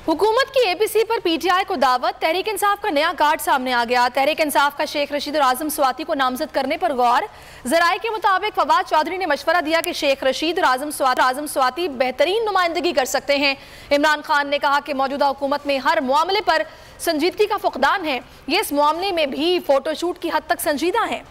हुकूमत की एपीसी पर पीटीआई को दावत। तहरीक इंसाफ का नया कार्ड सामने आ गया। तहरीक इंसाफ का शेख रशीद और आजम स्वाति को नामजद करने पर गौर। जराये के मुताबिक फवाद चौधरी ने मशवरा दिया कि शेख रशीद और आजम स्वाति बेहतरीन नुमाइंदगी कर सकते हैं। इमरान खान ने कहा कि मौजूदा हुकूमत में हर मामले पर संजीदगी का फुकदान है। ये इस मामले में भी फोटोशूट की हद तक संजीदा है।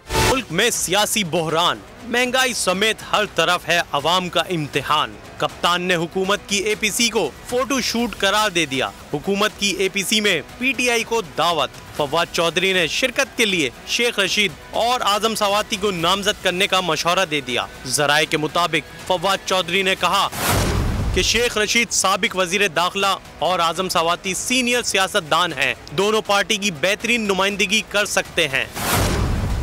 मुल्क में सियासी बहरान, महंगाई समेत हर तरफ है अवाम का इम्तिहान। कप्तान ने हुकूमत की एपीसी को फोटो शूट करार दे दिया। हुकूमत की एपीसी में पीटीआई को दावत। फवाद चौधरी ने शिरकत के लिए शेख रशीद और आजम स्वाति को नामजद करने का मशवरा दे दिया। जराये के मुताबिक फवाद चौधरी ने कहा कि शेख रशीद साबिक वजीर दाखिला और आजम स्वाति सीनियर सियासतदान हैं। दोनों पार्टी की बेहतरीन नुमाइंदगी कर सकते हैं।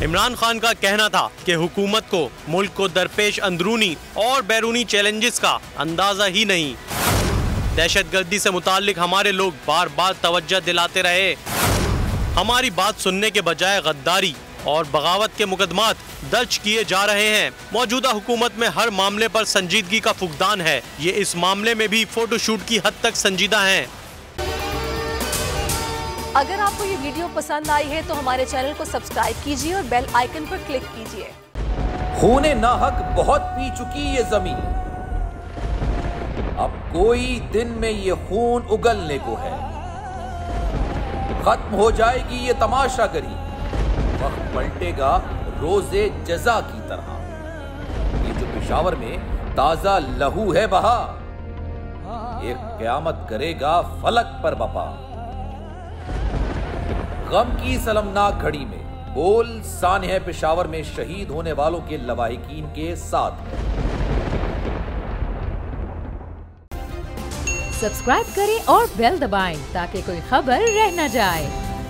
इमरान खान का कहना था कि हुकूमत को मुल्क को दरपेश अंदरूनी और बैरूनी चैलेंजेस का अंदाजा ही नहीं। दहशतगर्दी से मुताल्लिक हमारे लोग बार बार तवज्जो दिलाते रहे। हमारी बात सुनने के बजाय गद्दारी और बगावत के मुकदमात दर्ज किए जा रहे हैं। मौजूदा हुकूमत में हर मामले पर संजीदगी का फुकदान है। ये इस मामले में भी फोटोशूट की हद तक संजीदा हैं। अगर आपको ये वीडियो पसंद आई है तो हमारे चैनल को सब्सक्राइब कीजिए और बेल आइकन पर क्लिक कीजिए। खूने नाहक बहुत पी चुकी ये जमीन, अब कोई दिन में ये खून उगलने को है। खत्म हो जाएगी ये तमाशागरी, वक्त पलटेगा रोजे जजा की तरह। ये जो पेशावर में ताजा लहू है बहा, एक क़यामत करेगा फलक पर बपा। गम की सलमनाक घड़ी में बोल सानिया पेशावर में शहीद होने वालों के लवाहिकीन के साथ है। सब्सक्राइब करें और बेल दबाएं ताकि कोई खबर रह न जाए।